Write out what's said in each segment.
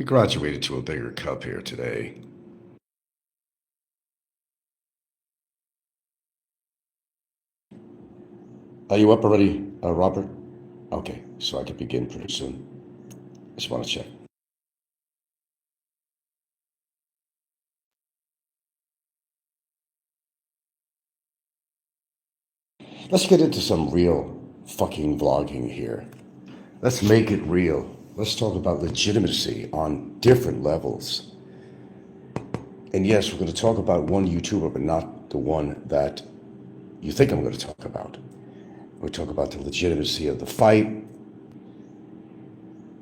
We graduated to a bigger cup here today. Are you up already, Robert? Okay, so I can begin pretty soon. Just want to check. Let's get into some real fucking vlogging here. Let's make it real. Let's talk about legitimacy on different levels. And yes, we're going to talk about one YouTuber, but not the one that you think I'm going to talk about. We talk about the legitimacy of the fight.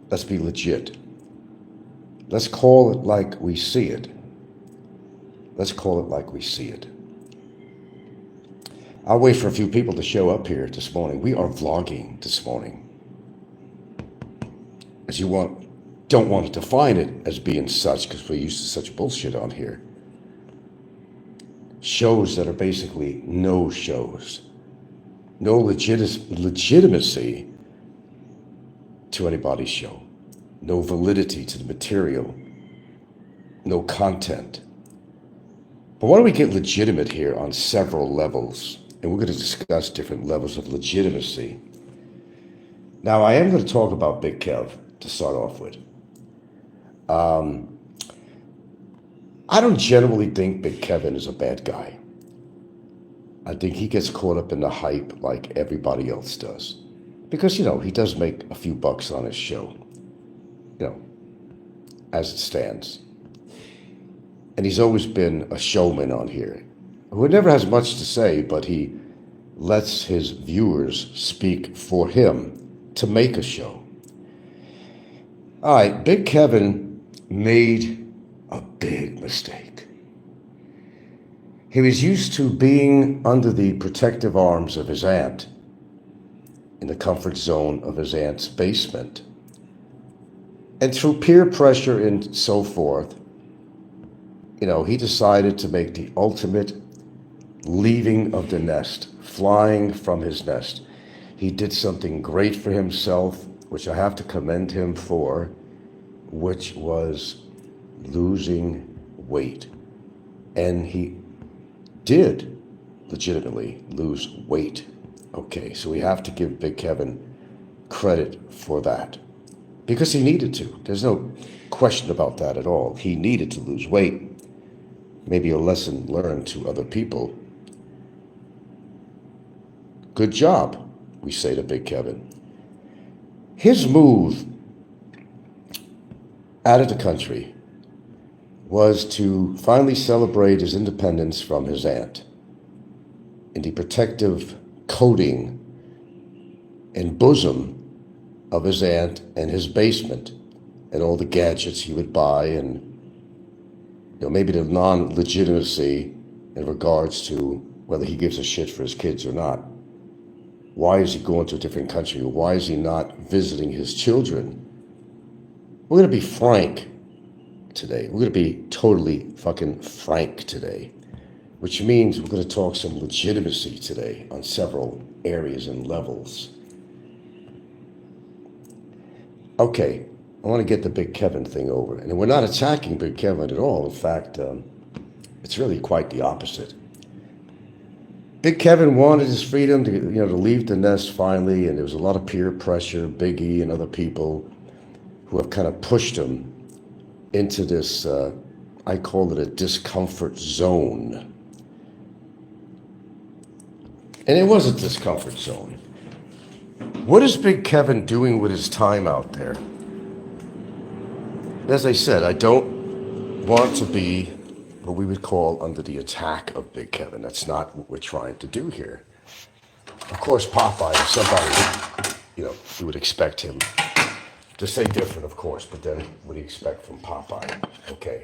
Let's be legit. Let's call it like we see it. Let's call it like we see it. I'll wait for a few people to show up here this morning. We are vlogging this morning. As you don't want to define it as being such, because we're used to such bullshit on here. Shows that are basically no shows. No legitimacy to anybody's show. No validity to the material. No content. But why don't we get legitimate here on several levels? And we're going to discuss different levels of legitimacy. Now, I am going to talk about Big Kev to start off with. I don't generally think Big Kevin is a bad guy. I think he gets caught up in the hype like everybody else does. Because, he does make a few bucks on his show. As it stands. And he's always been a showman on here, who never has much to say, but he lets his viewers speak for him to make a show. All right, Big Kevin made a big mistake. He was used to being under the protective arms of his aunt, in the comfort zone of his aunt's basement. And through peer pressure and so forth, he decided to make the ultimate leaving of the nest, flying from his nest. He did something great for himself, which I have to commend him for, which was losing weight. And he did legitimately lose weight. Okay, so we have to give Big Kevin credit for that. Because he needed to. There's no question about that at all. He needed to lose weight. Maybe a lesson learned to other people. Good job, we say to Big Kevin. His move out of the country was to finally celebrate his independence from his aunt in the protective coating and bosom of his aunt and his basement and all the gadgets he would buy and maybe the non-legitimacy in regards to whether he gives a shit for his kids or not. Why is he going to a different country? Why is he not visiting his children? We're going to be frank today. We're going to be totally fucking frank today, which means we're going to talk some legitimacy today on several areas and levels. Okay, I want to get the Big Kevin thing over. And we're not attacking Big Kevin at all. In fact, it's really quite the opposite. Big Kevin wanted his freedom to, to leave the nest finally, and there was a lot of peer pressure, Biggie and other people who have kind of pushed him into this, I call it a discomfort zone. And it was a discomfort zone. What is Big Kevin doing with his time out there? As I said, I don't want to be what we would call under the attack of Big Kevin. That's not what we're trying to do here. Of course, Popeye is somebody, you would expect him to say different, of course, but then what do you expect from Popeye? Okay.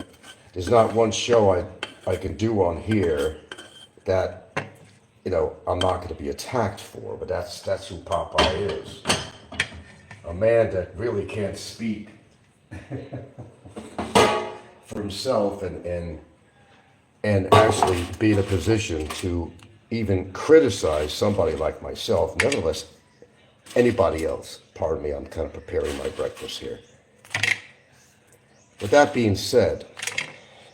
There's not one show I can do on here that I'm not going to be attacked for, but that's who Popeye is. A man that really can't speak for himself and actually be in a position to even criticize somebody like myself, nevertheless, anybody else. Pardon me, I'm kind of preparing my breakfast here. With that being said,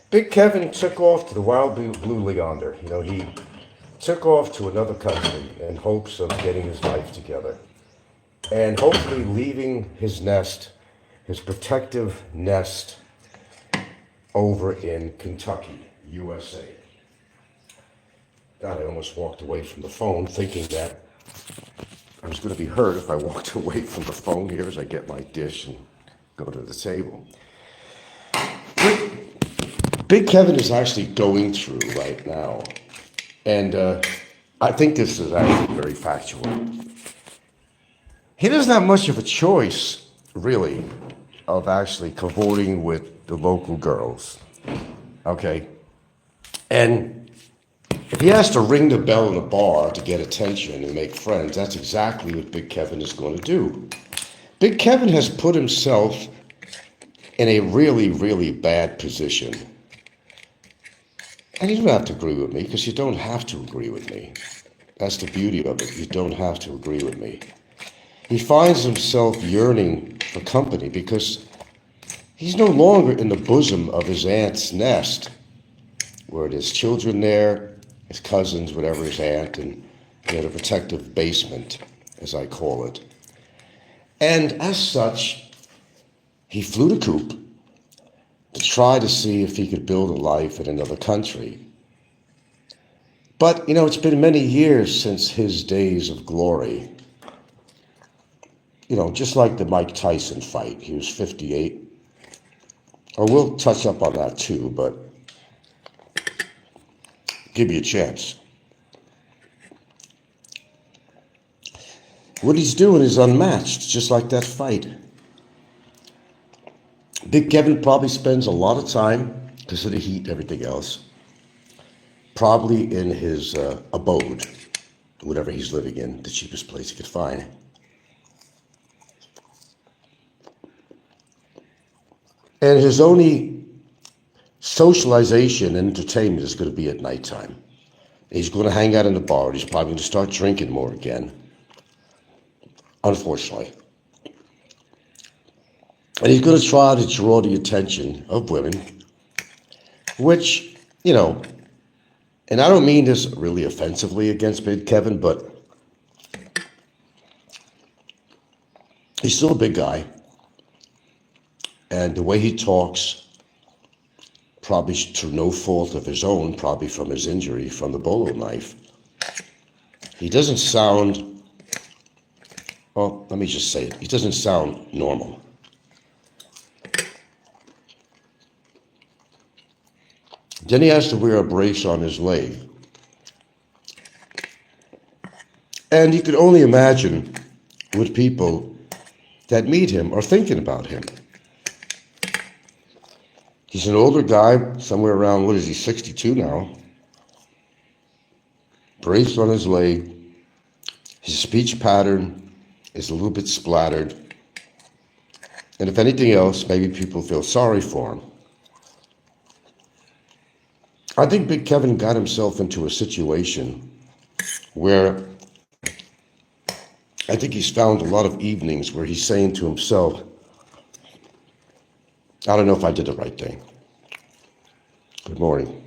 Big Kevin took off to the Wild Blue Leander. He took off to another country in hopes of getting his life together and hopefully leaving his nest, his protective nest, over in Kentucky, USA. God, I almost walked away from the phone thinking that I was going to be hurt if I walked away from the phone here as I get my dish and go to the table. Big Kevin is actually going through right now, and I think this is actually very factual. He doesn't have much of a choice, really, of actually cavorting with the local girls, okay? And if he has to ring the bell in a bar to get attention and make friends, that's exactly what Big Kevin is going to do. Big Kevin has put himself in a really, really bad position. And you don't have to agree with me, because you don't have to agree with me. That's the beauty of it. You don't have to agree with me. He finds himself yearning for company because he's no longer in the bosom of his aunt's nest, where there's children there, his cousins, whatever, his aunt, and the protective basement, as I call it. And as such, he flew the coop to try to see if he could build a life in another country. But, it's been many years since his days of glory. Just like the Mike Tyson fight, he was 58. Or we'll touch up on that too, but give me a chance. What he's doing is unmatched, just like that fight. Big Kevin probably spends a lot of time, because of the heat and everything else, probably in his abode, whatever he's living in, the cheapest place he could find. And his only socialization and entertainment is going to be at nighttime. He's going to hang out in the bar. He's probably going to start drinking more again, unfortunately. And he's going to try to draw the attention of women, which, and I don't mean this really offensively against Big Kevin, but he's still a big guy. And the way he talks, probably through no fault of his own, probably from his injury from the bolo knife, he doesn't sound, well, let me just say it, he doesn't sound normal. Then he has to wear a brace on his leg. And you can only imagine what people that meet him are thinking about him. He's an older guy, somewhere around, 62 now? Brace on his leg. His speech pattern is a little bit splattered. And if anything else, maybe people feel sorry for him. I think Big Kevin got himself into a situation where I think he's found a lot of evenings where he's saying to himself, I don't know if I did the right thing. Good morning.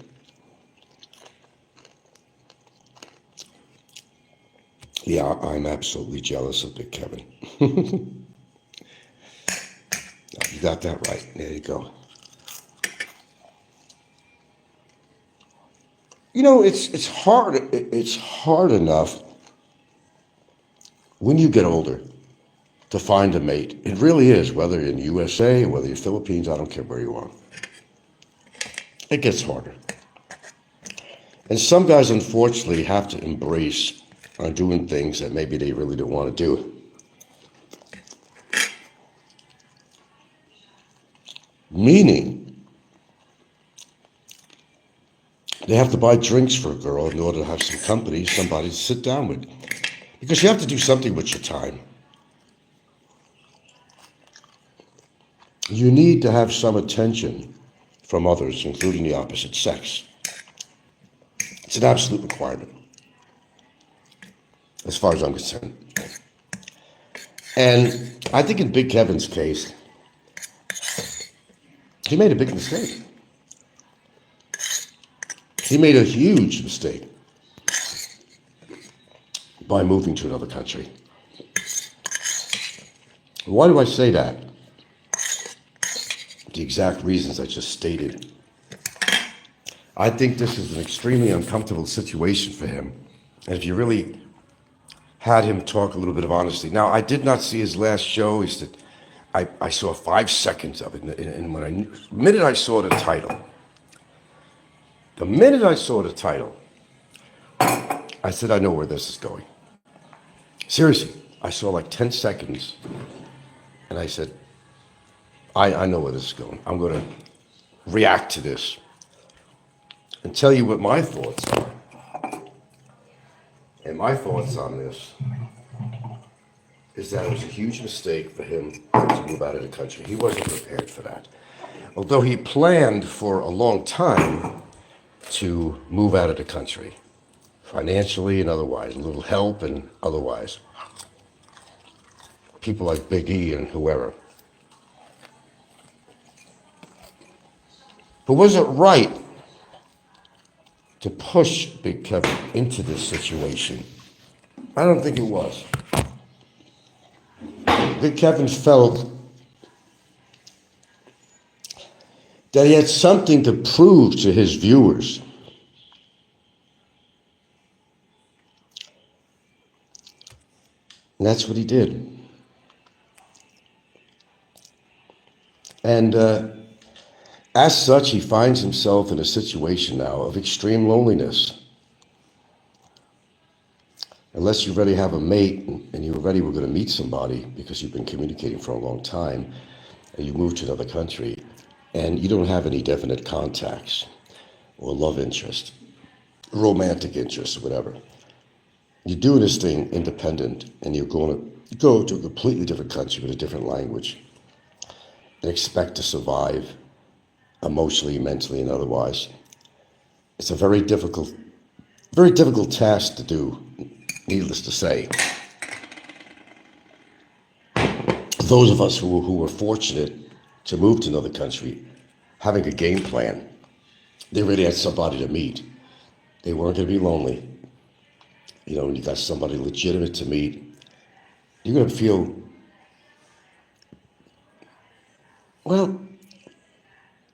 Yeah, I'm absolutely jealous of Big Kevin. You got that right. There you go. It's hard. It's hard enough when you get older to find a mate. It really is, whether in USA, whether you're Philippines, I don't care where you are. It gets harder. And some guys, unfortunately, have to embrace doing things that maybe they really don't want to do. Meaning, they have to buy drinks for a girl in order to have some company, somebody to sit down with. Because you have to do something with your time. You need to have some attention from others, including the opposite sex. It's an absolute requirement, as far as I'm concerned. And I think in Big Kevin's case, he made a big mistake. He made a huge mistake by moving to another country. Why do I say that? The exact reasons I just stated. I think this is an extremely uncomfortable situation for him. And if you really had him talk a little bit of honesty. Now, I did not see his last show. He said, I saw 5 seconds of it. And the minute I saw the title, I said, I know where this is going. Seriously, I saw like 10 seconds. And I said, I know where this is going. I'm going to react to this and tell you what my thoughts are. And my thoughts on this is that it was a huge mistake for him to move out of the country. He wasn't prepared for that. Although he planned for a long time to move out of the country, financially and otherwise, a little help and otherwise. People like Big E and whoever. But was it right to push Big Kevin into this situation? I don't think it was. Big Kevin felt that he had something to prove to his viewers. And that's what he did. And as such, he finds himself in a situation now of extreme loneliness. Unless you already have a mate and you already were going to meet somebody because you've been communicating for a long time, and you move to another country, and you don't have any definite contacts or love interest, romantic interest, or whatever. You're doing this thing independent, and you're going to go to a completely different country with a different language and expect to survive emotionally, mentally, and otherwise. It's a very difficult task to do, needless to say. Those of us who were fortunate to move to another country, having a game plan, they really had somebody to meet. They weren't going to be lonely. You know, when you got somebody legitimate to meet, you're going to feel, well,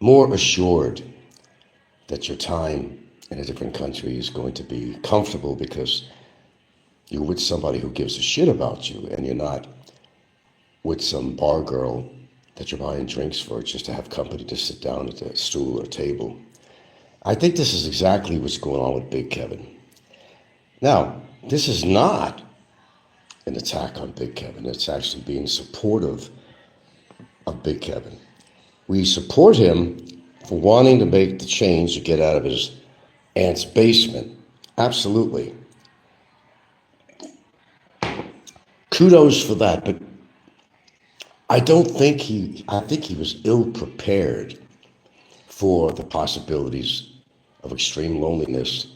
more assured that your time in a different country is going to be comfortable because you're with somebody who gives a shit about you, and you're not with some bar girl that you're buying drinks for just to have company to sit down at a stool or table. I think this is exactly what's going on with Big Kevin. Now, this is not an attack on Big Kevin. It's actually being supportive of Big Kevin. We support him for wanting to make the change to get out of his aunt's basement. Absolutely. Kudos for that, but I think he was ill prepared for the possibilities of extreme loneliness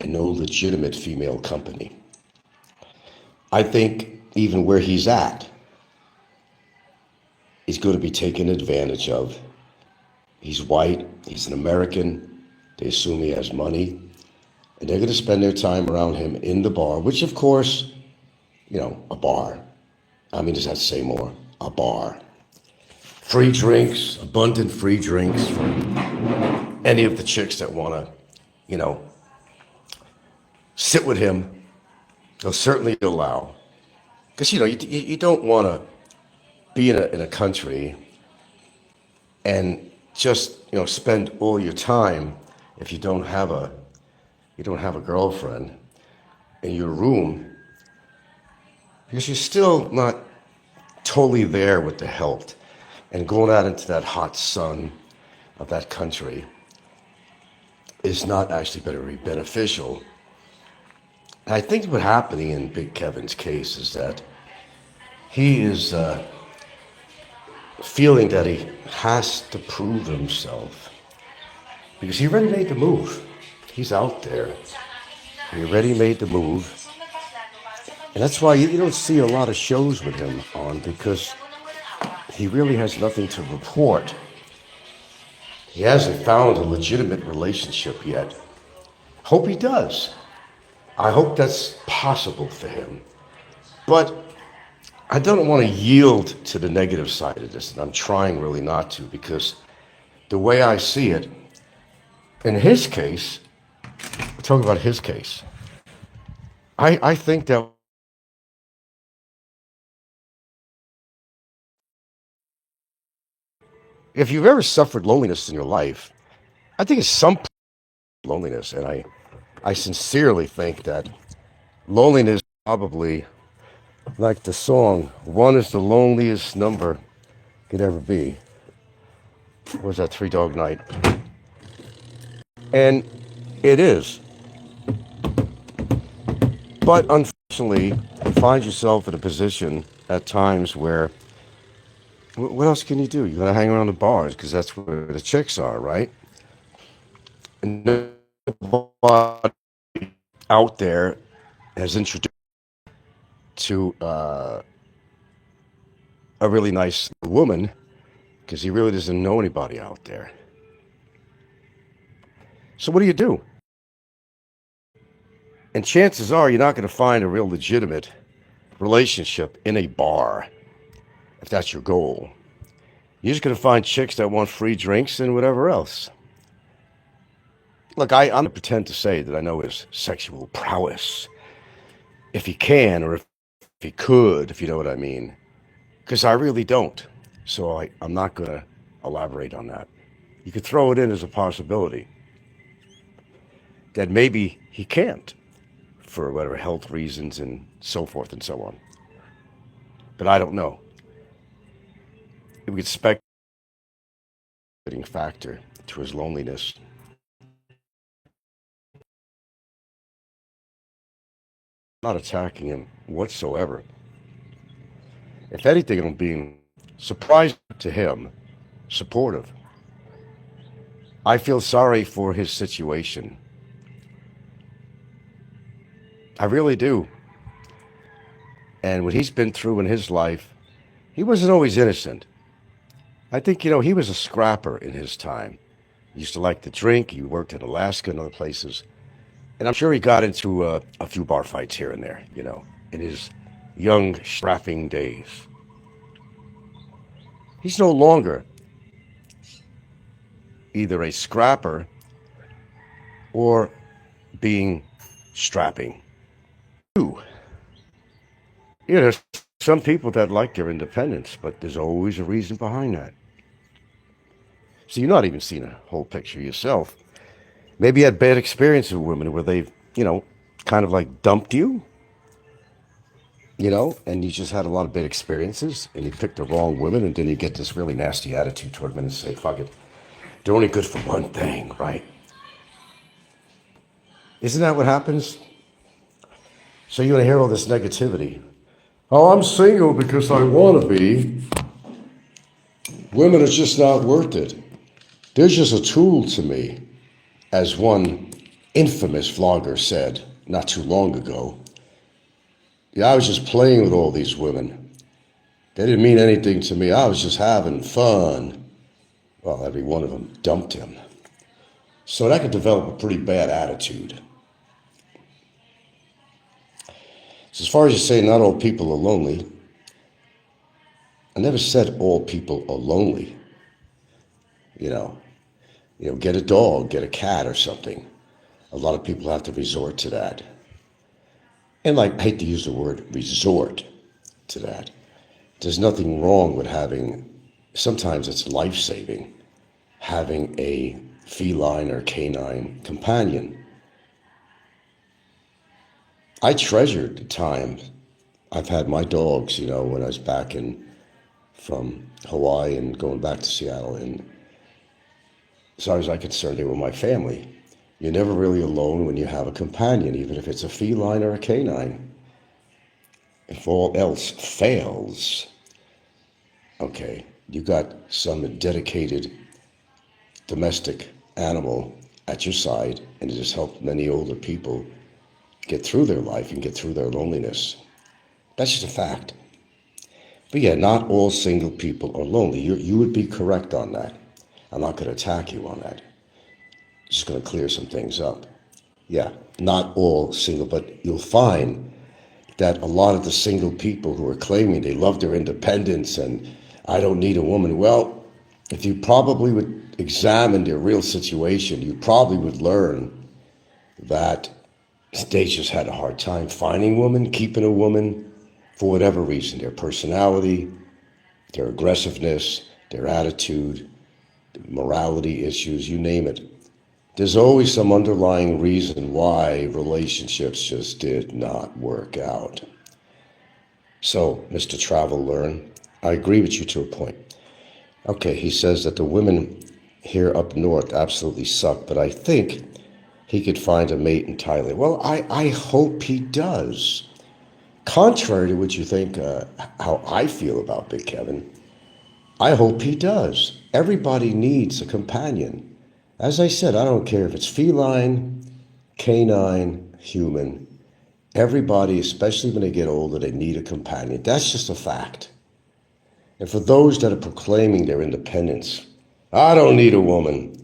and no legitimate female company. I think even where he's at, he's going to be taken advantage of. He's white, he's an American, they assume he has money, and they're going to spend their time around him in the bar, which of course, you know, a bar. I mean, does that say more? A bar. Free drinks, abundant free drinks for any of the chicks that want to, you know, sit with him. They'll certainly allow. Because, you know, you don't want to be in a country and just, you know, spend all your time, if you don't have a girlfriend, in your room, because you're still not totally there with the health, and going out into that hot sun of that country is not actually very beneficial. And I think what's happening in Big Kevin's case is that he is feeling that he has to prove himself because he already made the move. He's out there. He already made the move. And that's why you don't see a lot of shows with him on, because he really has nothing to report. He hasn't found a legitimate relationship yet. Hope he does. I hope that's possible for him. But I don't want to yield to the negative side of this, and I'm trying really not to, because the way I see it, in his case, talking about his case, I think that if you've ever suffered loneliness in your life, I think it's some loneliness, and I sincerely think that loneliness probably, like the song, one is the loneliest number could ever be. What was that, Three Dog Night? And it is. But unfortunately, you find yourself in a position at times where, what else can you do? You gotta hang around the bars because that's where the chicks are, right? And nobody out there has introduced to a really nice woman because he really doesn't know anybody out there. So what do you do? And chances are you're not going to find a real legitimate relationship in a bar if that's your goal. You're just going to find chicks that want free drinks and whatever else. Look, I'm going to pretend to say that I know his sexual prowess, if he can or if he could, if you know what I mean, because I really don't. So I'm not going to elaborate on that. You could throw it in as a possibility that maybe he can't for whatever health reasons and so forth and so on. But I don't know. We could speculate factor to his loneliness. I'm not attacking him whatsoever. If anything, I'm being surprised to him, supportive. I feel sorry for his situation. I really do. And what he's been through in his life, he wasn't always innocent. I think, he was a scrapper in his time. He used to like to drink. He worked in Alaska and other places. And I'm sure he got into a few bar fights here and there, in his young, strapping days. He's no longer either a scrapper or being strapping. There's some people that like their independence, but there's always a reason behind that. So you're not even seeing a whole picture yourself. Maybe you had bad experiences with women where they've, kind of like dumped you, and you just had a lot of bad experiences and you picked the wrong women, and then you get this really nasty attitude toward women and say, fuck it, they're only good for one thing, right? Isn't that what happens? So you're going to hear all this negativity. Oh, I'm single because I want to be. Women are just not worth it. They're just a tool to me, as one infamous vlogger said not too long ago. Yeah, I was just playing with all these women. They didn't mean anything to me. I was just having fun. Well, every one of them dumped him. So that could develop a pretty bad attitude. So as far as you say not all people are lonely, I never said all people are lonely. Get a dog, get a cat or something. A lot of people have to resort to that. And I hate to use the word resort to that. There's nothing wrong with sometimes it's life-saving, having a feline or canine companion. I treasured the time I've had my dogs, when I was back from Hawaii and going back to Seattle. And as far as I'm concerned, they were my family. You're never really alone when you have a companion, even if it's a feline or a canine. If all else fails, okay, you got some dedicated domestic animal at your side, and it has helped many older people get through their life and get through their loneliness. That's just a fact. But yeah, not all single people are lonely. You would be correct on that. I'm not going to attack you on that. Just going to clear some things up. Yeah, not all single, but you'll find that a lot of the single people who are claiming they love their independence and I don't need a woman, well, if you probably would examine their real situation, you probably would learn that they just had a hard time finding a woman, keeping a woman, for whatever reason, their personality, their aggressiveness, their attitude, morality issues, you name it. There's always some underlying reason why relationships just did not work out. So, Mr. Travel Learn, I agree with you to a point. Okay, he says that the women here up north absolutely suck, but I think he could find a mate in Thailand. Well, I hope he does. Contrary to what you think, how I feel about Big Kevin, I hope he does. Everybody needs a companion. As I said, I don't care if it's feline, canine, human. Everybody, especially when they get older, they need a companion. That's just a fact. And for those that are proclaiming their independence, I don't need a woman.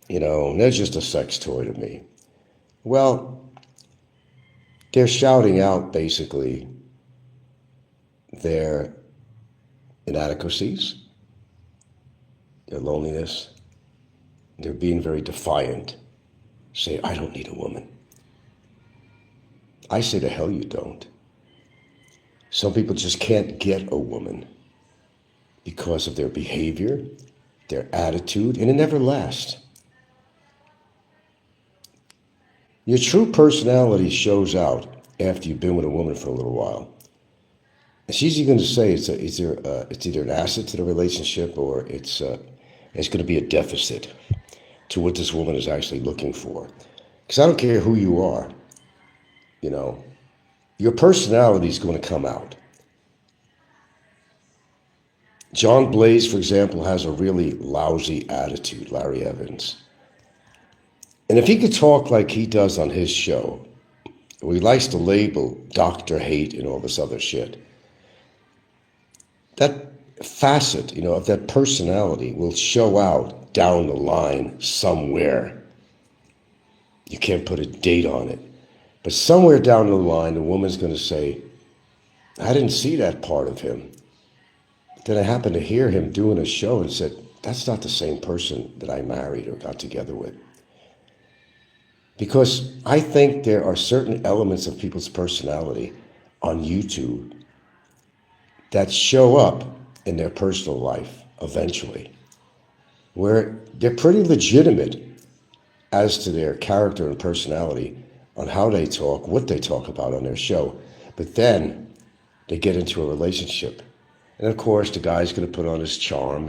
They're just a sex toy to me. Well, they're shouting out basically their inadequacies, their loneliness. They're being very defiant. Say, I don't need a woman. I say, the hell you don't. Some people just can't get a woman because of their behavior, their attitude, and it never lasts. Your true personality shows out after you've been with a woman for a little while. It's easy going to say it's either an asset to the relationship or it's going to be a deficit to what this woman is actually looking for. Because I don't care who you are, your personality is going to come out. John Blaze, for example, has a really lousy attitude, Larry Evans. And if he could talk like he does on his show, where he likes to label Dr. Hate and all this other shit, that facet, of that personality will show out down the line somewhere. You can't put a date on it. But somewhere down the line, the woman's going to say, I didn't see that part of him. Then I happened to hear him doing a show and said, that's not the same person that I married or got together with. Because I think there are certain elements of people's personality on YouTube that show up in their personal life eventually, where they're pretty legitimate as to their character and personality on how they talk, what they talk about on their show. But then they get into a relationship. And of course, the guy's going to put on his charm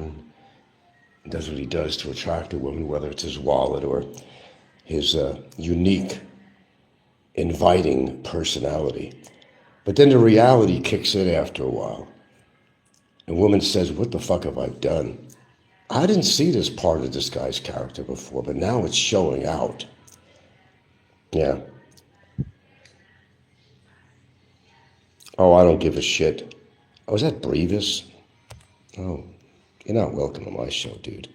and does what he does to attract a woman, whether it's his wallet or his unique, inviting personality. But then the reality kicks in after a while. The woman says, what the fuck have I done? I didn't see this part of this guy's character before, but now it's showing out. Yeah. Oh, I don't give a shit. Oh, is that Brevis? Oh, you're not welcome to my show, dude.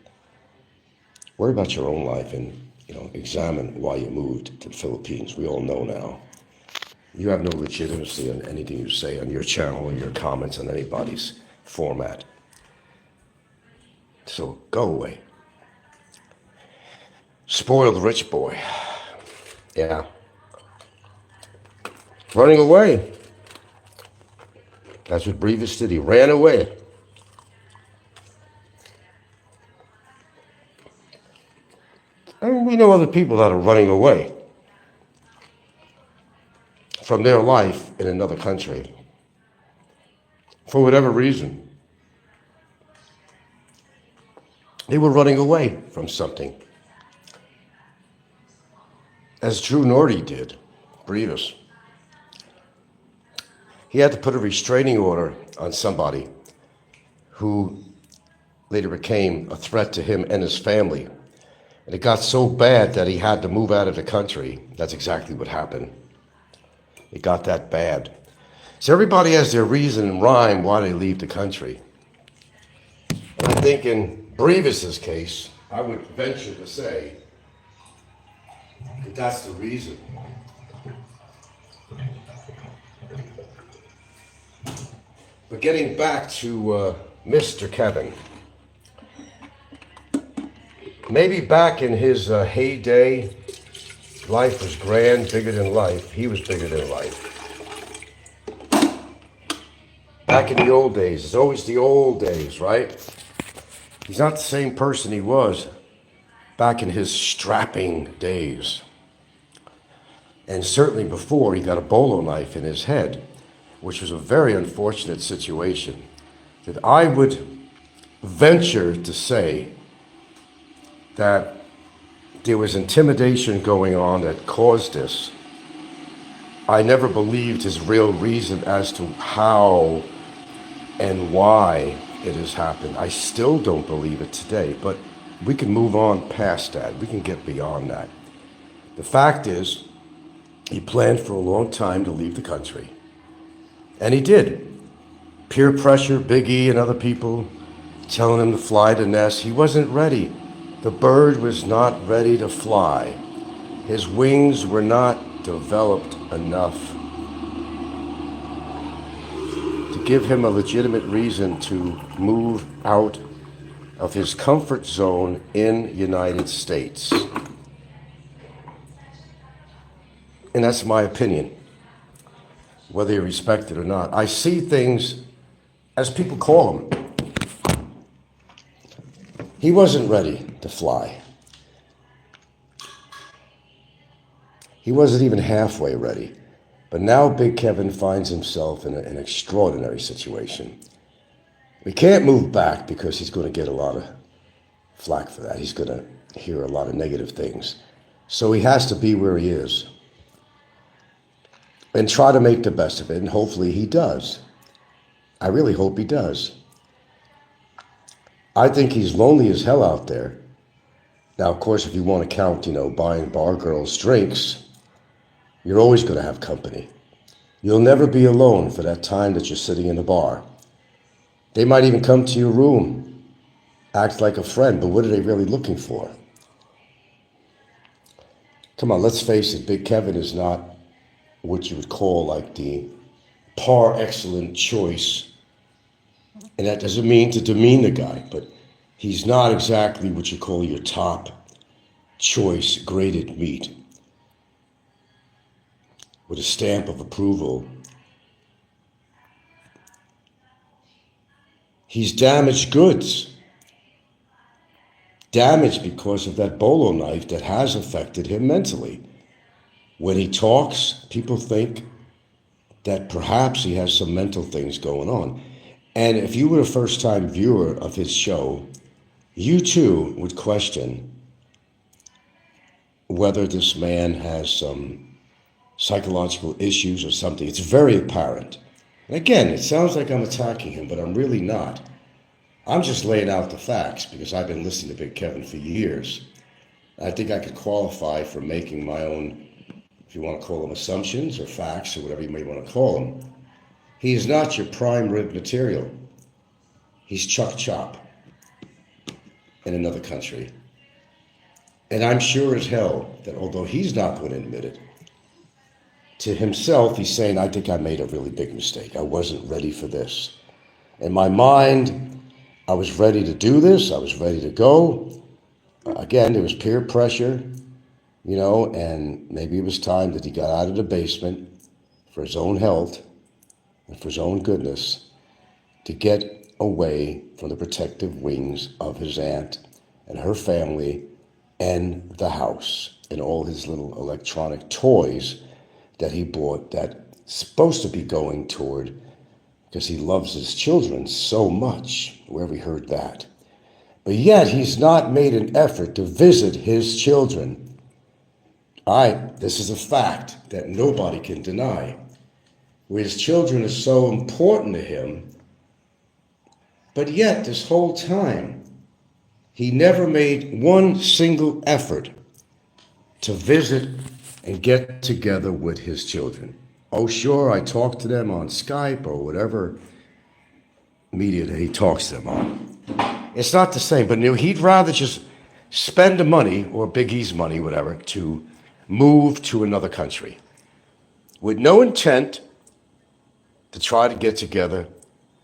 Worry about your own life and, examine why you moved to the Philippines. We all know now. You have no legitimacy on anything you say on your channel or your comments on anybody's format. So go away. Spoiled rich boy. Yeah. Running away. That's what Brevis did. He ran away. And we know other people that are running away from their life in another country for whatever reason. They were running away from something. As Drew Nordy did, Brevis. He had to put a restraining order on somebody who later became a threat to him and his family. And it got so bad that he had to move out of the country. That's exactly what happened. It got that bad. So everybody has their reason and rhyme why they leave the country. And I think in Brevis's case, I would venture to say that that's the reason. But getting back to Mr. Kevin, maybe back in his heyday, life was grand, bigger than life. He was bigger than life. Back in the old days, it's always the old days, right? He's not the same person he was back in his strapping days. And certainly before he got a bolo knife in his head, which was a very unfortunate situation, that I would venture to say that there was intimidation going on that caused this. I never believed his real reason as to how and why it has happened. I still don't believe it today, but we can move on past that. We can get beyond that. The fact is, he planned for a long time to leave the country. And he did. Peer pressure, Big E and other people telling him to fly to nest. He wasn't ready. The bird was not ready to fly. His wings were not developed enough to give him a legitimate reason to move out of his comfort zone in United States. And that's my opinion, whether you respect it or not. I see things as people call them. He wasn't ready to fly. He wasn't even halfway ready. But now Big Kevin finds himself in an extraordinary situation. We can't move back because he's going to get a lot of flack for that. He's going to hear a lot of negative things. So he has to be where he is and try to make the best of it, and hopefully he does. I really hope he does. I think he's lonely as hell out there. Now, of course, if you want to count, buying bar girls drinks, you're always going to have company. You'll never be alone for that time that you're sitting in the bar. They might even come to your room, act like a friend, but what are they really looking for? Come on, let's face it, Big Kevin is not what you would call like the par excellent choice. And that doesn't mean to demean the guy, but he's not exactly what you call your top choice graded meat with a stamp of approval. He's damaged goods. Damaged because of that bolo knife that has affected him mentally. When he talks, people think that perhaps he has some mental things going on. And if you were a first-time viewer of his show, you too would question whether this man has some psychological issues or something. It's very apparent. And again, it sounds like I'm attacking him, but I'm really not. I'm just laying out the facts because I've been listening to Big Kevin for years. I think I could qualify for making my own, if you want to call them assumptions or facts or whatever you may want to call them. He is not your prime rib material. He's Chuck Chop in another country. And I'm sure as hell that although he's not going to admit it, to himself, he's saying, I think I made a really big mistake. I wasn't ready for this. In my mind, I was ready to do this. I was ready to go. Again, there was peer pressure, and maybe it was time that he got out of the basement for his own health and for his own goodness to get away from the protective wings of his aunt and her family and the house and all his little electronic toys that he bought that's supposed to be going toward, because he loves his children so much. Where have we heard that? But yet he's not made an effort to visit his children. This is a fact that nobody can deny. Where his children are so important to him, but yet this whole time, he never made one single effort to visit and get together with his children. Oh, sure, I talk to them on Skype or whatever media that he talks to them on. It's not the same, but he'd rather just spend the money, or Big E's money, whatever, to move to another country with no intent to try to get together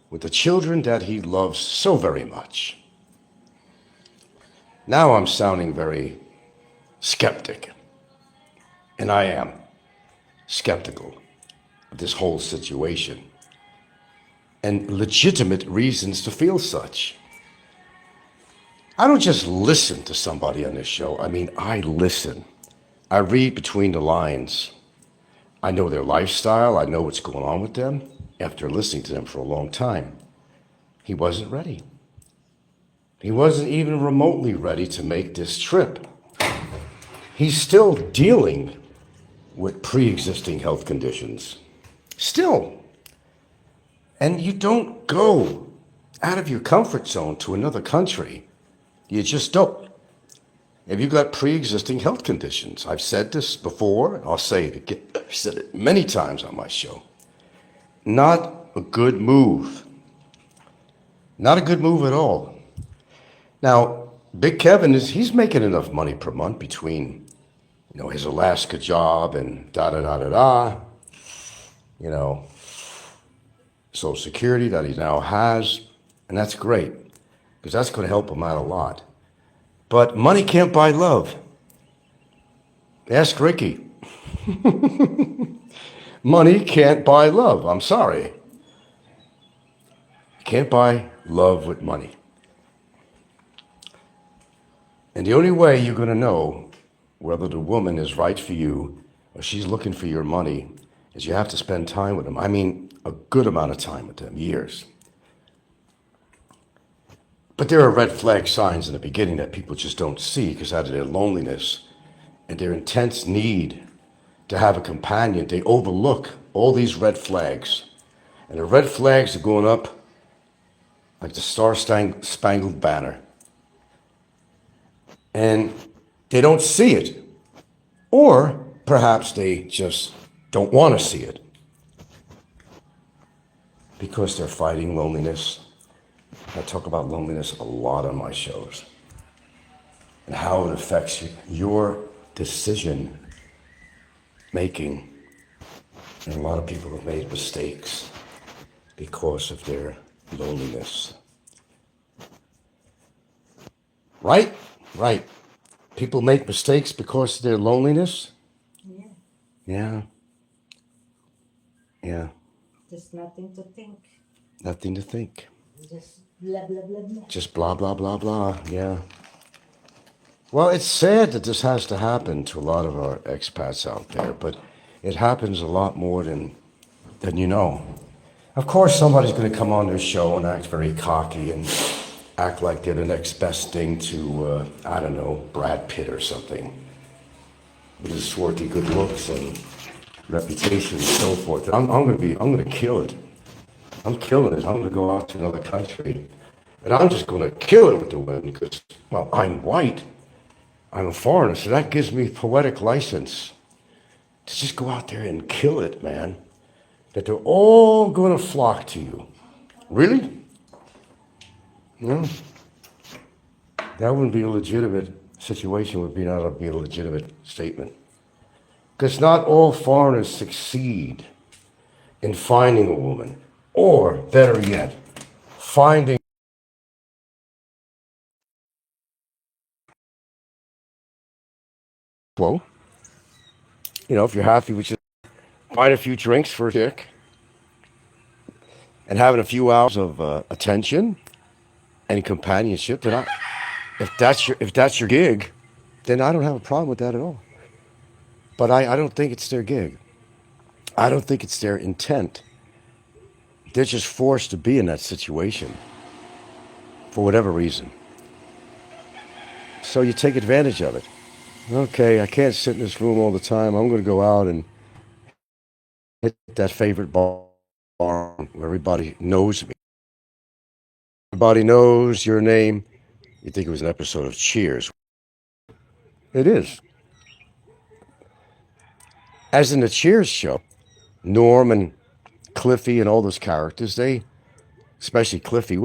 with the children that he loves so very much. Now I'm sounding very skeptic, and I am skeptical of this whole situation, and legitimate reasons to feel such. I don't just listen to somebody on this show. I mean, I listen. I read between the lines. I know their lifestyle. I know what's going on with them after listening to them for a long time. He wasn't ready. He wasn't even remotely ready to make this trip. He's still dealing with pre-existing health conditions. Still. And you don't go out of your comfort zone to another country. You just don't. If you've got pre-existing health conditions, I've said this before, I'll say it again. I've said it many times on my show. Not a good move. Not a good move at all. Now, Big Kevin he's making enough money per month between, his Alaska job and da-da-da-da-da, Social Security that he now has, and that's great, because that's going to help him out a lot. But money can't buy love. Ask Ricky. Money can't buy love. I'm sorry. You can't buy love with money. And the only way you're going to know whether the woman is right for you or she's looking for your money is you have to spend time with them. I mean, a good amount of time with them, years. But there are red flag signs in the beginning that people just don't see because out of their loneliness and their intense need to have a companion, they overlook all these red flags. And the red flags are going up like the Star-Spangled Banner. And they don't see it. Or perhaps they just don't want to see it because they're fighting loneliness. I talk about loneliness a lot on my shows and how it affects your decision making. And a lot of people have made mistakes because of their loneliness. Right? Right. People make mistakes because of their loneliness? Yeah. Yeah. Yeah. Just nothing to think. Nothing to think. Just blah, blah, blah, blah. Just blah, blah, blah, blah. Yeah. Well, it's sad that this has to happen to a lot of our expats out there, but it happens a lot more than you know. Of course, somebody's going to come on their show and act very cocky and act like they're the next best thing to, I don't know, Brad Pitt or something, with his swarthy good looks and reputation and so forth. I'm going to kill it. I'm killing it. I'm going to go out to another country, and I'm just going to kill it with the women because, well, I'm white. I'm a foreigner, so that gives me poetic license to just go out there and kill it, man. That they're all going to flock to you. Really? No. That wouldn't be a legitimate situation, would be not be a legitimate statement. Because not all foreigners succeed in finding a woman, or better yet, finding well, if you're happy with just buying a few drinks for a dick and having a few hours of attention and companionship, then if that's your gig, then I don't have a problem with that at all. But I don't think it's their gig. I don't think it's their intent. They're just forced to be in that situation for whatever reason. So you take advantage of it. Okay, I can't sit in this room all the time. I'm going to go out and hit that favorite bar where everybody knows me. Everybody knows your name. You think it was an episode of Cheers. It is. As in the Cheers show, Norm and Cliffy and all those characters, especially Cliffy,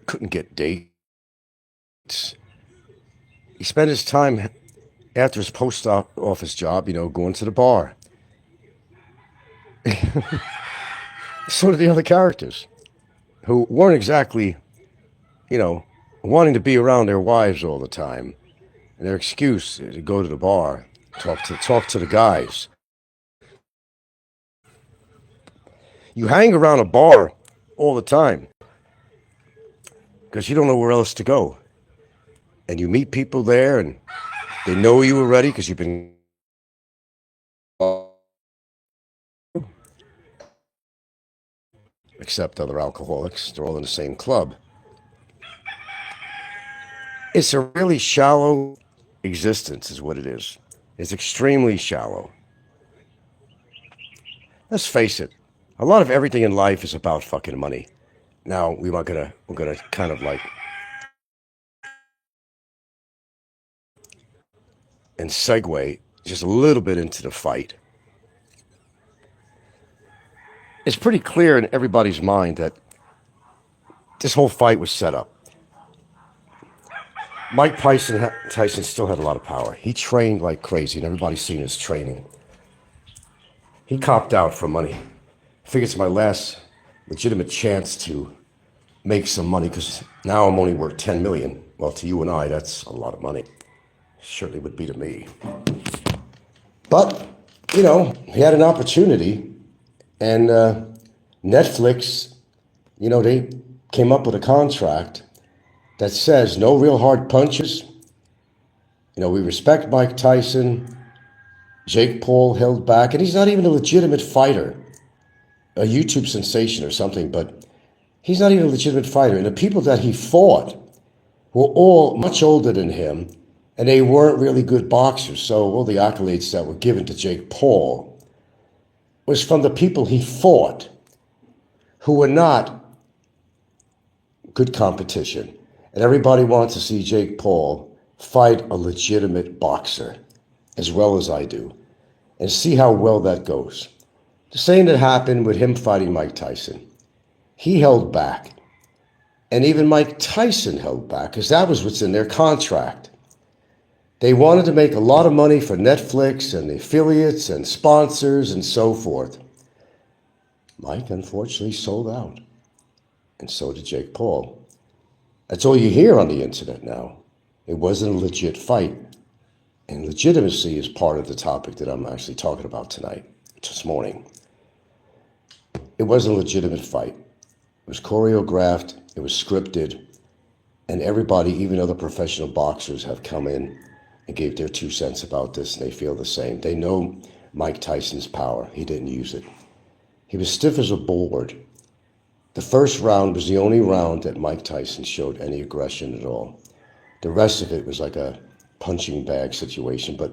couldn't get dates. He spent his time after his post office job, going to the bar. So did the other characters who weren't exactly, you know, wanting to be around their wives all the time. And their excuse to go to the bar, talk to the guys. You hang around a bar all the time because you don't know where else to go. And you meet people there and they know you already because you've been except other alcoholics. They're all in the same club. It's a really shallow existence is what it is. It's extremely shallow. Let's face it. A lot of everything in life is about fucking money. Now we're gonna kind of like and segue just a little bit into the fight. It's pretty clear in everybody's mind that this whole fight was set up. Mike Tyson still had a lot of power. He trained like crazy, and everybody's seen his training. He copped out for money. I figured it's my last legitimate chance to make some money because now I'm only worth $10 million. Well, to you and I, that's a lot of money. Certainly would be to me. But, he had an opportunity, and Netflix, they came up with a contract that says no real hard punches. We respect Mike Tyson. Jake Paul held back, and he's not even a legitimate fighter, a YouTube sensation or something, but he's not even a legitimate fighter. And the people that he fought were all much older than him, and they weren't really good boxers. So all the accolades that were given to Jake Paul was from the people he fought who were not good competition. And everybody wants to see Jake Paul fight a legitimate boxer as well as I do and see how well that goes. The same that happened with him fighting Mike Tyson. He held back. And even Mike Tyson held back because that was what's in their contract. They wanted to make a lot of money for Netflix and the affiliates and sponsors and so forth. Mike, unfortunately, sold out. And so did Jake Paul. That's all you hear on the internet now. It wasn't a legit fight. And legitimacy is part of the topic that I'm actually talking about this morning. It wasn't a legitimate fight. It was choreographed, it was scripted, and everybody, even other professional boxers, have come in and gave their 2 cents about this, and they feel the same. They know Mike Tyson's power. He didn't use it. He was stiff as a board. The first round was the only round that Mike Tyson showed any aggression at all. The rest of it was like a punching bag situation, but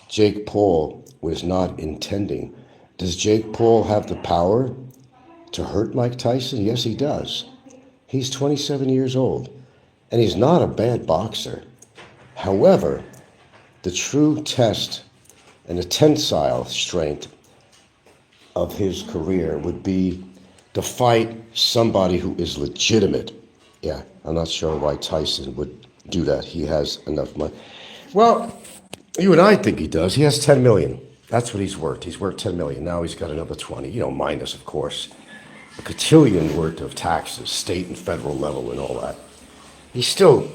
Jake Paul was not intending. Does Jake Paul have the power to hurt Mike Tyson? Yes, he does. He's 27 years old, and he's not a bad boxer. However, the true test and the tensile strength of his career would be to fight somebody who is legitimate. Yeah, I'm not sure why Tyson would do that. He has enough money. Well, you and I think he does. He has 10 million. That's what he's worth. He's worth 10 million. Now he's got another 20, minus, of course, a cotillion worth of taxes, state and federal level and all that. He's still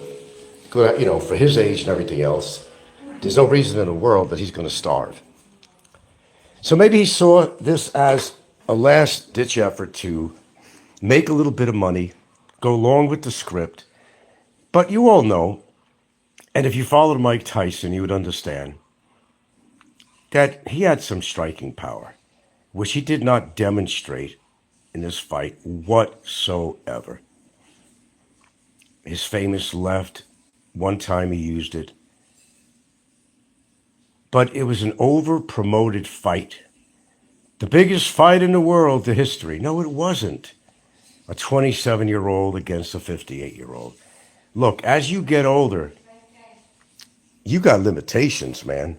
good, for his age and everything else. There's no reason in the world that he's going to starve. So maybe he saw this as a last-ditch effort to make a little bit of money, go along with the script. But you all know, and if you followed Mike Tyson, you would understand that he had some striking power, which he did not demonstrate in this fight whatsoever. His famous left, one time he used it. But it was an over-promoted fight. The biggest fight in the world, the history. No, it wasn't. A 27-year-old against a 58-year-old. Look, as you get older, you got limitations, man.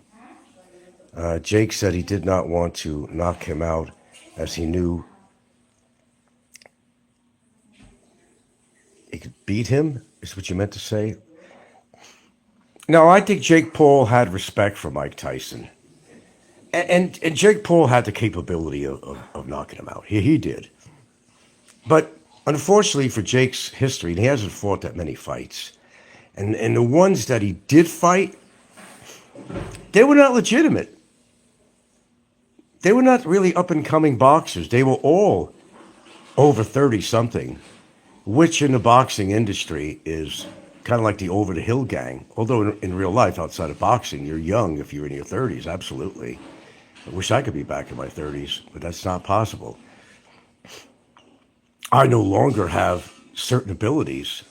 Jake said he did not want to knock him out as he knew he could beat him, is what you meant to say. No, I think Jake Paul had respect for Mike Tyson. And Jake Paul had the capability of knocking him out. He did. But unfortunately for Jake's history, he hasn't fought that many fights. And the ones that he did fight, they were not legitimate. They were not really up and coming boxers. They were all over 30 something, which in the boxing industry is kind of like the over the hill gang. Although in real life, outside of boxing, you're young if you're in your 30s, absolutely. I wish I could be back in my 30s, but that's not possible. I no longer have certain abilities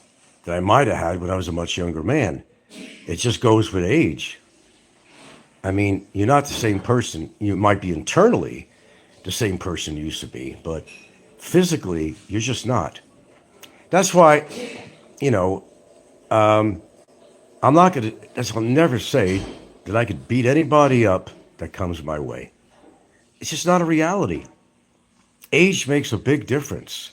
that I might have had when I was a much younger man. It just goes with age. I mean, you're not the same person. You might be internally the same person you used to be, but physically, you're just not. That's why, you know, I'm not going to, I'll never say that I could beat anybody up that comes my way. It's just not a reality. Age makes a big difference.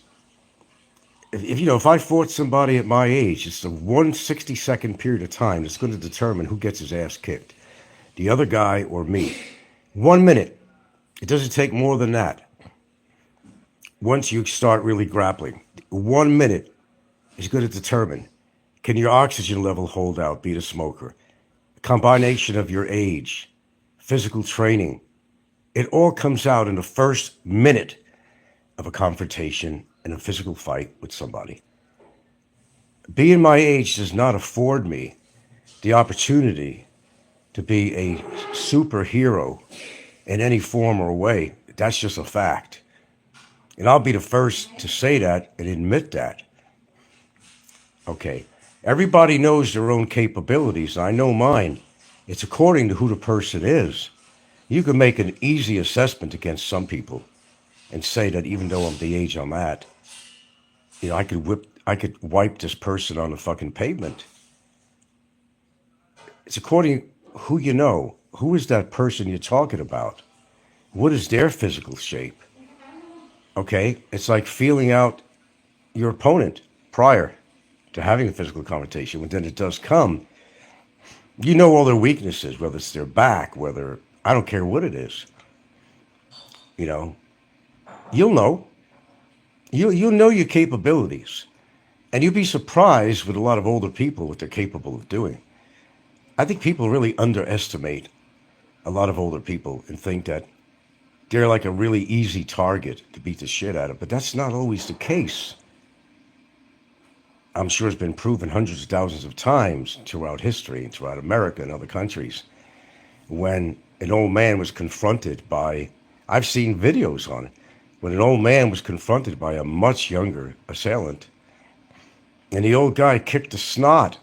If I fought somebody at my age, it's a 1 60-second period of time that's going to determine who gets his ass kicked, the other guy or me. 1 minute. It doesn't take more than that. Once you start really grappling, 1 minute is going to determine, can your oxygen level hold out, beat a smoker? A combination of your age, physical training, it all comes out in the first minute of a confrontation in a physical fight with somebody. Being my age does not afford me the opportunity to be a superhero in any form or way. That's just a fact. And I'll be the first to say that and admit that. Okay. Everybody knows their own capabilities. I know mine. It's according to who the person is. You can make an easy assessment against some people and say that even though I'm the age I'm at, I could wipe this person on the fucking pavement. It's according who you know. Who is that person you're talking about? What is their physical shape? Okay? It's like feeling out your opponent prior to having a physical confrontation. When then it does come, you know all their weaknesses, whether it's their back, whether, I don't care what it is. You'll know. You'll know your capabilities. And you'll be surprised with a lot of older people what they're capable of doing. I think people really underestimate a lot of older people and think that they're like a really easy target to beat the shit out of. But that's not always the case. I'm sure it's been proven hundreds of thousands of times throughout history and throughout America and other countries. When an old man was confronted by, I've seen videos on it, when an old man was confronted by a much younger assailant, and the old guy kicked the snot.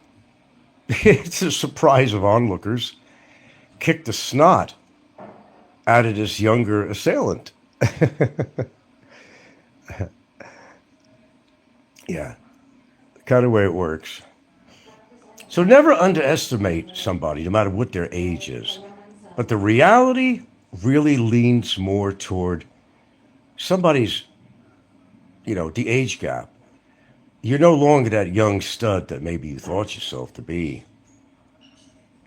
It's a surprise of onlookers. Kicked the snot out of this younger assailant. Yeah, kind of way it works. So never underestimate somebody, no matter what their age is. But the reality really leans more toward somebody's, the age gap. You're no longer that young stud that maybe you thought yourself to be.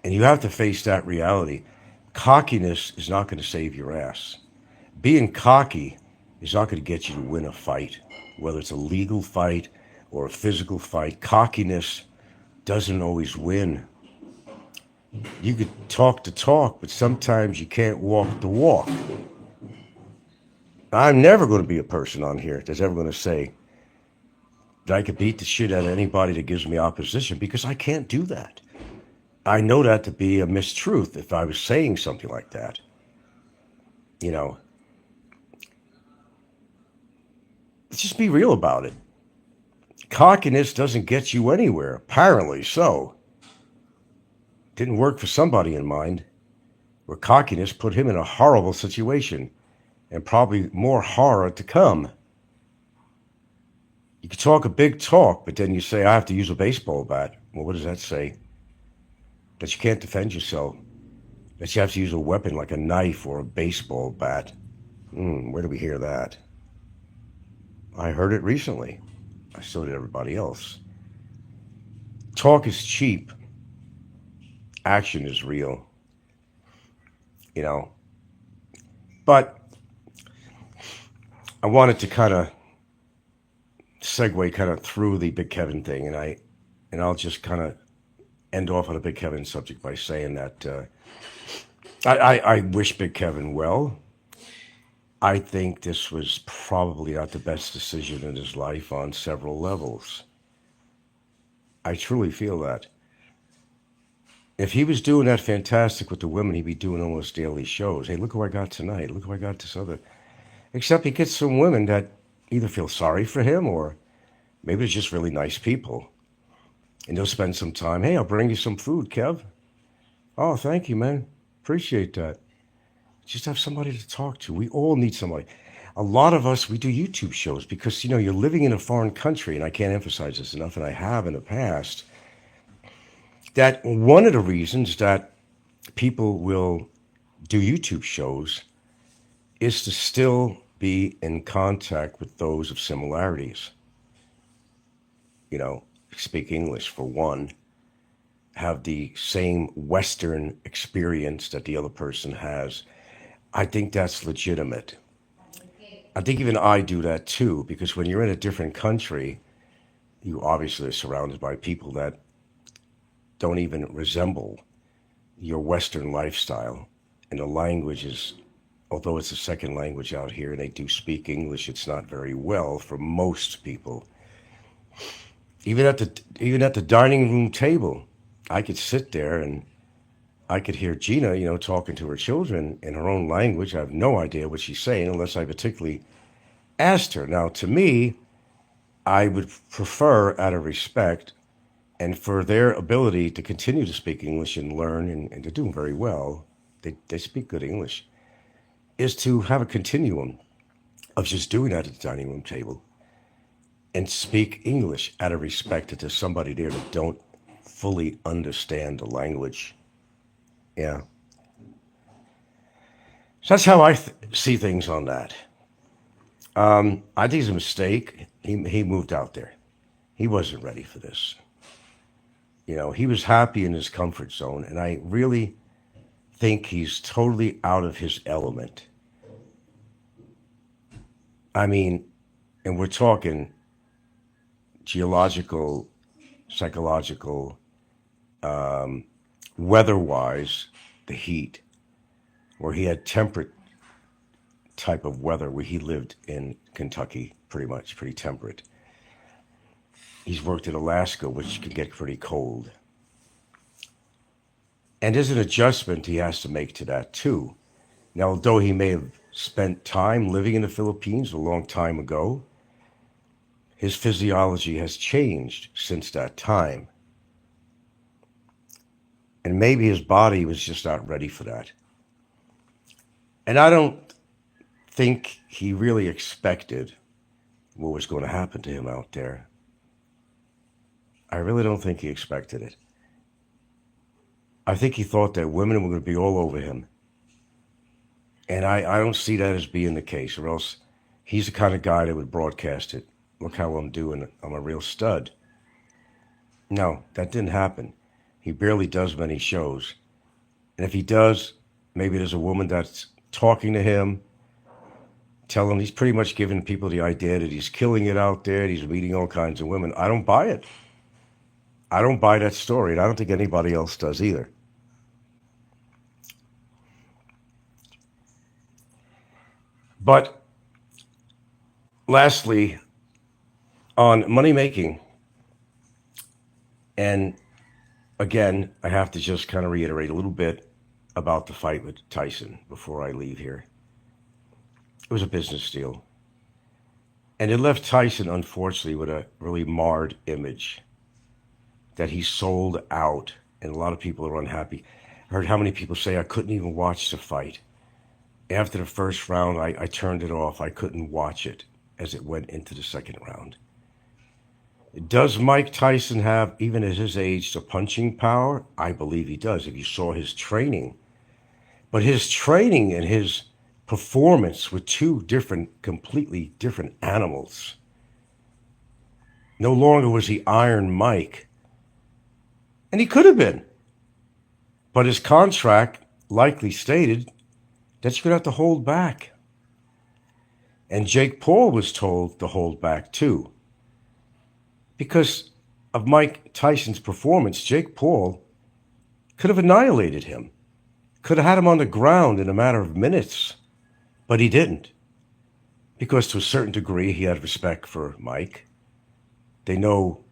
And you have to face that reality. Cockiness is not going to save your ass. Being cocky is not going to get you to win a fight, whether it's a legal fight or a physical fight. Cockiness doesn't always win. You could talk the talk, but sometimes you can't walk the walk. I'm never going to be a person on here that's ever going to say that I could beat the shit out of anybody that gives me opposition, because I can't do that. I know that to be a mistruth if I was saying something like that. Let's just be real about it. Cockiness doesn't get you anywhere, apparently so. Didn't work for somebody in mind, where cockiness put him in a horrible situation, and probably more horror to come. You can talk a big talk, but then you say, I have to use a baseball bat. Well, what does that say? That you can't defend yourself. That you have to use a weapon like a knife or a baseball bat. Where do we hear that? I heard it recently. So did everybody else. Talk is cheap. action is real, you know. But I wanted to kind of segue kind of through the Big Kevin thing, and I'll just kind of end off on a Big Kevin subject by saying that I wish Big Kevin well. I think this was probably not the best decision in his life on several levels. I truly feel that. If he was doing that fantastic with the women, he'd be doing almost daily shows. Hey, look who I got tonight. Look who I got this other. Except he gets some women that either feel sorry for him or maybe they're just really nice people. And they'll spend some time. Hey, I'll bring you some food, Kev. Oh, thank you, man. Appreciate that. Just have somebody to talk to. We all need somebody. A lot of us, we do YouTube shows because, you're living in a foreign country, and I can't emphasize this enough, and I have in the past, that one of the reasons that people will do YouTube shows is to still be in contact with those of similarities. Speak English for one, have the same Western experience that the other person has. I think that's legitimate. I think even I do that too, because when you're in a different country, you obviously are surrounded by people that don't even resemble your Western lifestyle. And the language is, although it's a second language out here and they do speak English, it's not very well for most people. Even at the dining room table, I could sit there and I could hear Gina, talking to her children in her own language. I have no idea what she's saying unless I particularly asked her. Now, to me, I would prefer, out of respect, and for their ability to continue to speak English and learn, and they're doing very well, they speak good English, is to have a continuum of just doing that at the dining room table and speak English out of respect that there's somebody there that don't fully understand the language. Yeah. So that's how I see things on that. I think it's a mistake. He moved out there. He wasn't ready for this. He was happy in his comfort zone, and I really think he's totally out of his element. I mean, and we're talking geological, psychological, weather-wise, the heat, where he had temperate type of weather where he lived in Kentucky, pretty temperate. He's worked in Alaska, which can get pretty cold. And there's an adjustment he has to make to that too. Now, although he may have spent time living in the Philippines a long time ago, his physiology has changed since that time. And maybe his body was just not ready for that. And I don't think he really expected what was going to happen to him out there. I really don't think he expected it. I think he thought that women were going to be all over him. And I don't see that as being the case, or else he's the kind of guy that would broadcast it. Look how I'm doing. I'm a real stud. No, that didn't happen. He barely does many shows. And if he does, maybe there's a woman that's talking to him, telling him he's pretty much giving people the idea that he's killing it out there, he's meeting all kinds of women. I don't buy it. I don't buy that story, and I don't think anybody else does either. But lastly, on money making, and again, I have to just kind of reiterate a little bit about the fight with Tyson before I leave here. It was a business deal. And it left Tyson, unfortunately, with a really marred image that he sold out, and a lot of people are unhappy. I heard how many people say, I couldn't even watch the fight. After the first round, I turned it off. I couldn't watch it as it went into the second round. Does Mike Tyson have, even at his age, the punching power? I believe he does, if you saw his training. But his training and his performance were two completely different animals. No longer was he Iron Mike. And he could have been. But his contract likely stated that you're going to have to hold back. And Jake Paul was told to hold back too. Because of Mike Tyson's performance, Jake Paul could have annihilated him, could have had him on the ground in a matter of minutes, but he didn't. Because to a certain degree, he had respect for Mike. They know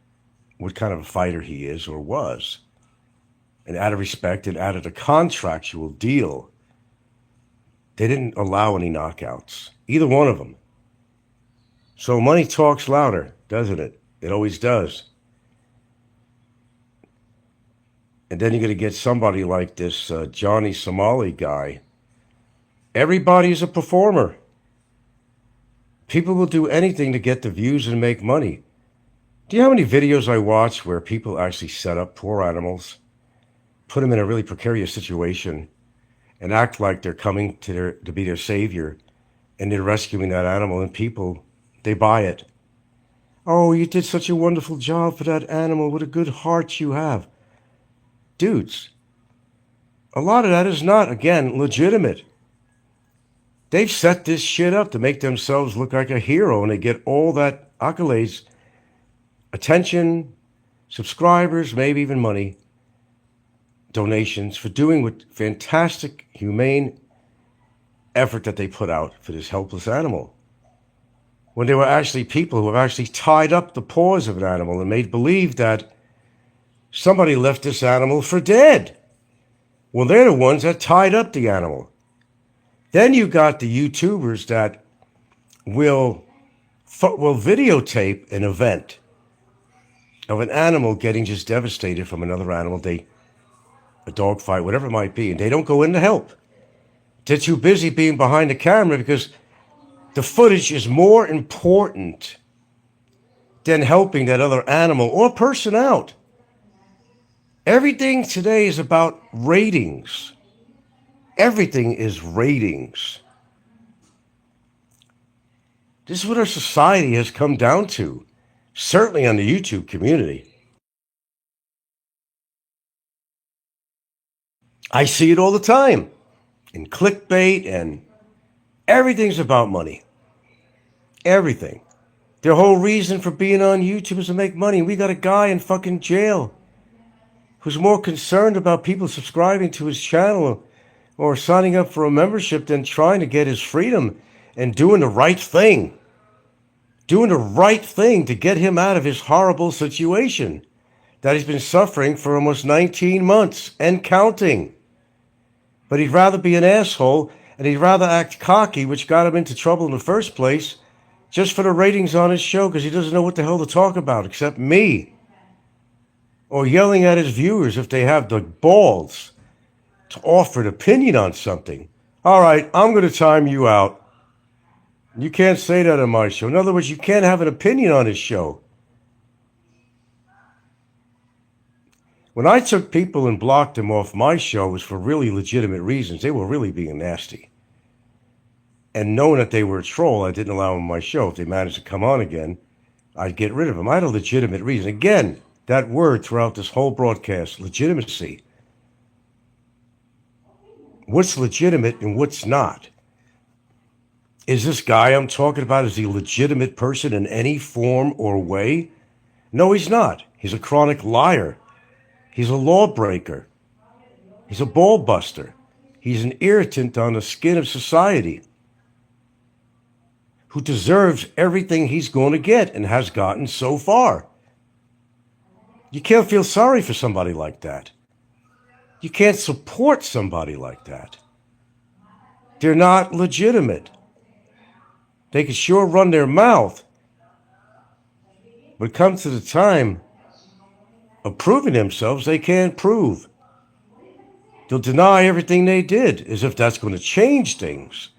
what kind of a fighter he is or was. And out of respect and out of the contractual deal, they didn't allow any knockouts, either one of them. So money talks louder, doesn't it? It always does. And then you're going to get somebody like this Johnny Somali guy. Everybody is a performer. People will do anything to get the views and make money. Do you know how many videos I watch where people actually set up poor animals, put them in a really precarious situation, and act like they're coming to be their savior, and they're rescuing that animal, and people, they buy it. Oh, you did such a wonderful job for that animal. What a good heart you have. Dudes, a lot of that is not, again, legitimate. They've set this shit up to make themselves look like a hero, and they get all that accolades, attention, subscribers, maybe even money, donations for doing what fantastic, humane effort that they put out for this helpless animal. When there were actually people who have actually tied up the paws of an animal and made believe that somebody left this animal for dead. Well, they're the ones that tied up the animal. Then you got the YouTubers that will videotape an event of an animal getting just devastated from another animal, a dog fight, whatever it might be, and they don't go in to help. They're too busy being behind the camera because the footage is more important than helping that other animal or person out. Everything today is about ratings. Everything is ratings. This is what our society has come down to, certainly on the YouTube community. I see it all the time in clickbait, and everything's about money. Everything. Their whole reason for being on YouTube is to make money. We got a guy in fucking jail who's more concerned about people subscribing to his channel or signing up for a membership than trying to get his freedom and doing the right thing. Doing the right thing to get him out of his horrible situation that he's been suffering for almost 19 months and counting. But he'd rather be an asshole, and he'd rather act cocky, which got him into trouble in the first place, just for the ratings on his show, because he doesn't know what the hell to talk about except me. Or yelling at his viewers if they have the balls to offer an opinion on something. All right, I'm going to time you out. You can't say that on my show. In other words, you can't have an opinion on his show. When I took people and blocked them off my show, it was for really legitimate reasons. They were really being nasty. And knowing that they were a troll, I didn't allow them on my show. If they managed to come on again, I'd get rid of them. I had a legitimate reason. Again, that word throughout this whole broadcast, legitimacy. What's legitimate and what's not? Is this guy I'm talking about, is he a legitimate person in any form or way? No, he's not. He's a chronic liar. He's a lawbreaker. He's a ball buster. He's an irritant on the skin of society who deserves everything he's going to get and has gotten so far. You can't feel sorry for somebody like that. You can't support somebody like that. They're not legitimate. They can sure run their mouth. But come to the time of proving themselves, they can't prove. They'll deny everything they did as if that's going to change things.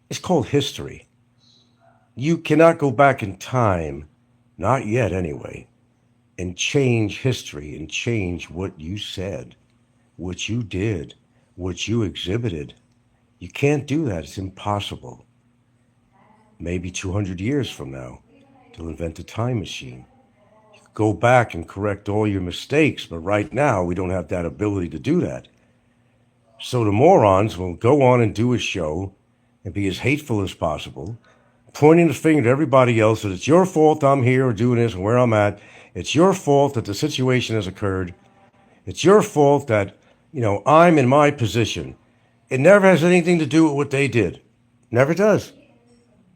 It's called history. You cannot go back in time, not yet anyway, and change history and change what you said, what you did, what you exhibited. You can't do that. It's impossible. Maybe 200 years from now, they'll invent a time machine. You go back and correct all your mistakes. But right now, we don't have that ability to do that. So the morons will go on and do a show and be as hateful as possible, pointing the finger at everybody else that it's your fault I'm here or doing this and where I'm at. It's your fault that the situation has occurred. It's your fault that, I'm in my position. It never has anything to do with what they did. Never does.